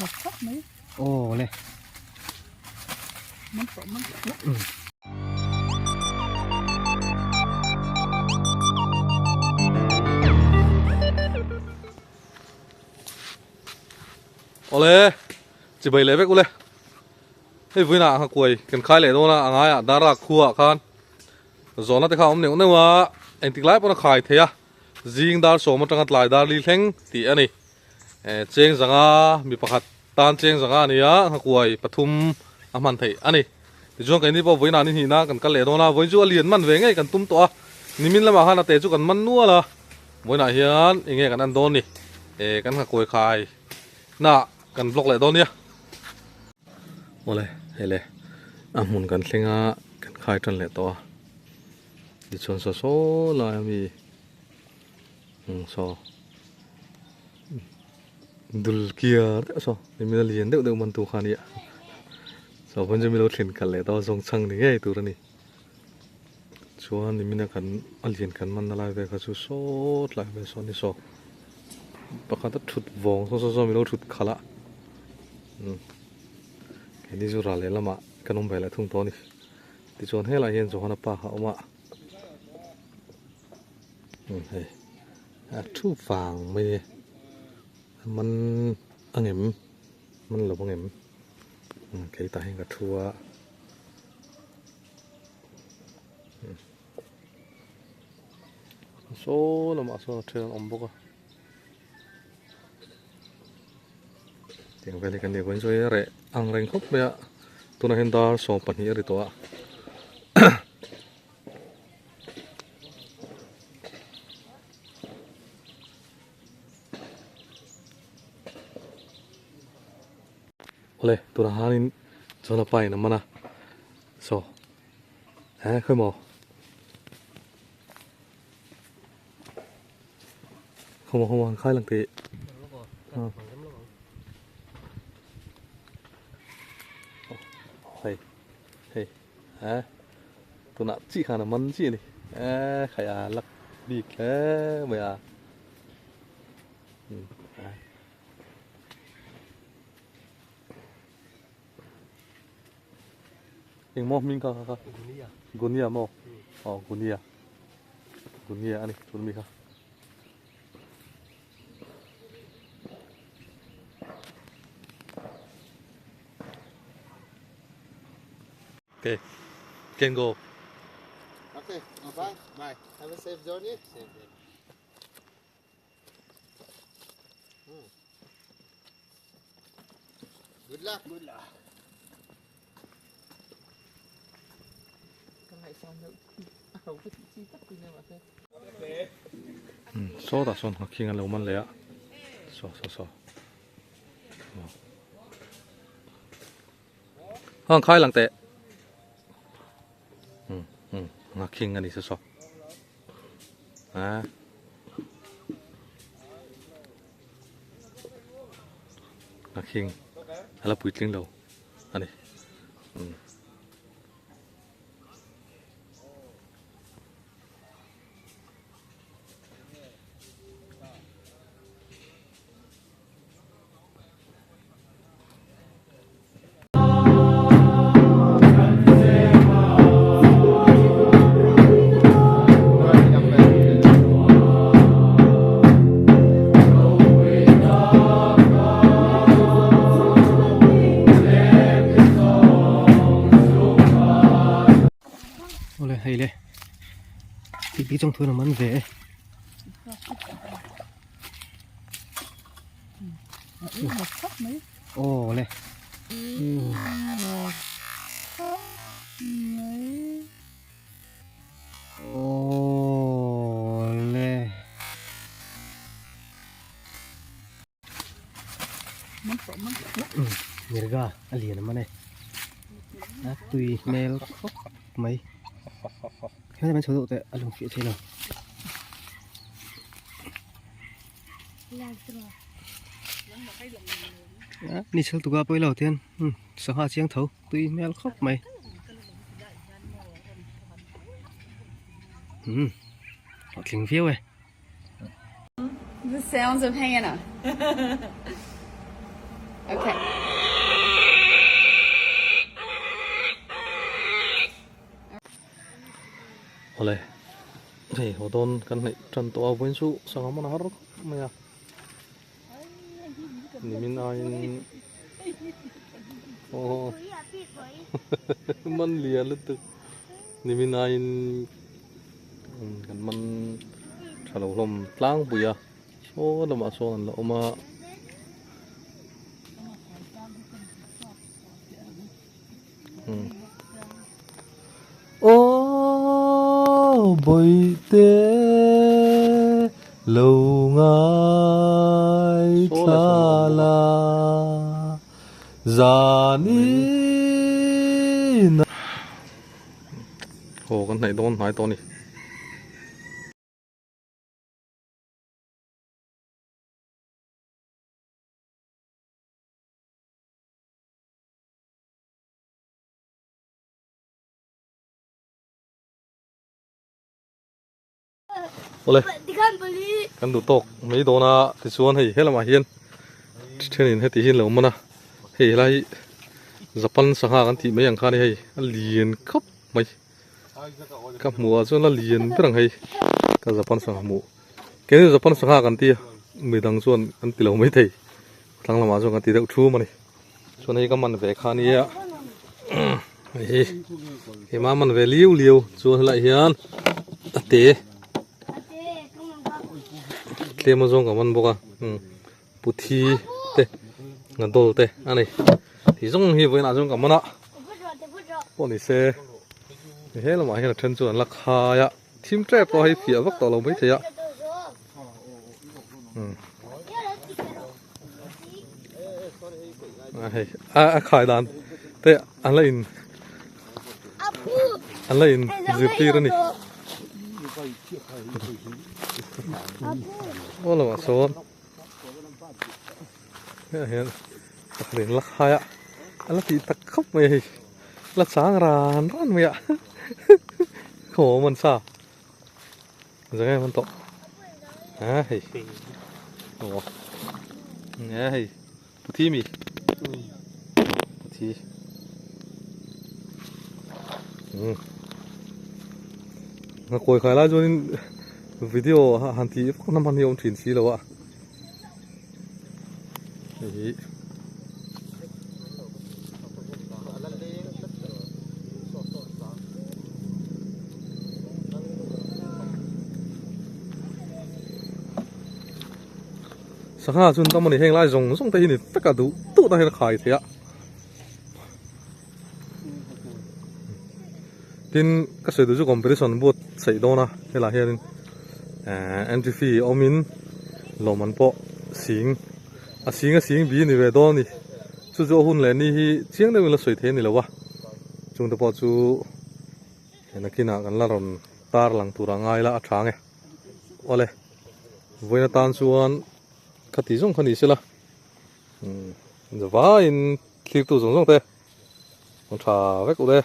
một khóc mấy ồ này mắm phở mắm ole chỉ bày lệ với cô lệ hey vui nè quầy cần khai lệ đâu na ngay à đã ra khu khan gió nó thì không nếu mà anh thích lại bọn khai thế à riêng dar số một trang lại dar li theng thì anh này chêng rằng à mi pakhat tan chêng rằng à này à quầy pathum aman thấy anh này thì chúng cái này bao với nào thì na cần cái lệ đâu na với chú liền man về ngay cần tum to nimin là mà han là tệ chú cần man nua là với nào hiền nghe cần ăn đôn đi cần quầy khai na cần block lại đôn nhá ole hele amun kan thlenga kan khai tan le to di chon so la mi so dul kia so ni mi lien deuh man tu khania so bon je mi lo thlen kal le to zong chang ni ngai tu ra ni chuan ni mi na kan alien kan man na lai ve kha chu so lai ve so ni so pakhat thut wong so mi lo thut khala cái đi du ra lấy lắm ạ cái nông bè lại thùng to này thì chọn hết lại hiện cho nó pa hậu mà đây thu vàng mày mình ăn em mình là bông em cái tai cái thua số là mà số trên ông bốc à tiếng về thì cái này vẫn chơi rẻ ăn rành khóc bây giờ tôi nói hiện tại số bản hiện rồi tôi ole tôi đã hanin cho nó bay nó mà na so khơi mò không khai lần thì hey tôi nãy chỉ khả năng mắn gì này khai lắc đi cái mày anh mua mình có gunia mua gunia anh ấy chúng mình okay can go okay bye bye have a safe journey good luck số đã son khi ngăn lâu man lẽ so hang khai lang te ngạc kinh anh đi so ngạc kinh hay là bụi tiếng đầu anh đi hay lên tí trong thôi là mắn về một khóc mấy ồ này ồ này mắm phở mirga alien mà này tùy mail mấy cái này số độ tại lồng phía trên nào đi sel tụi bơi lẩu tiên sao hạ chiang thấu tùy mail khóc mày họ tiếng phiêu ấy The sounds of Hannah. Okay. Oleh. Hey, hodon kan nih contoh apa itu sama mana harus maya. Nimin ain. Oh. Man lian itu. Nimin ain kan man kalau lom lang buya. So lama so la oma. Ô bồi tê lâu ngày xa la già ni ồ con này đón hai to này Oleh kan du tok mấy đồ na thì xuống hay hết là mà hiên trên này hết thì hiên là mà na hay lại Japan sang hàng thì mấy hàng khác này hay liền khắp mấy các mùa cho nó liền rất là hay các Japan sang mùa cái này Japan sang hàng thì mấy thằng xuống ăn thì lâu mấy thầy thằng làm mà xuống ăn thì đậu chú mà này cho nên các mình về khá này cái mà mình về liêu liêu cho lại hiền tệ thế mà dùng cả món bò bút thi thế ngân đồ thế anh này thì dùng hi với nào dùng cả món ạ bọn này xe thế là mà hay là chân chuẩn là khai ạ team trap có hay phía vắt tàu lâu mấy thế ạ khai đàn thế anh lấy dịp ti rồi nè ô là mà số hiện đến lắc hai ạ anh thì tắc khóc mày lắc sáng ràn mày ạ khổ mình sao giờ nghe mình tọ hey ồ hey thi mi thi ngồi khai lại cho nên video hàn thì không nằm hàn nhiều chuyển xí đâu ạ đấy sáng ha chúng ta mình hẹn lại dùng tay này tất cả đủ tự ta hay là khai thế ạ tin các sự tự competition buat xảy đó na hay là hiện MTV omin loman po sing sing bi ni ve do ni chu zo hun le ni hi chiang de la soi the ni lawa chung ta po chu na kina kan la ron tar lang tura ngai la athang e ole voina tan chuan khati jong khani sela zawa in thlir tu jong jong te on tha vek u de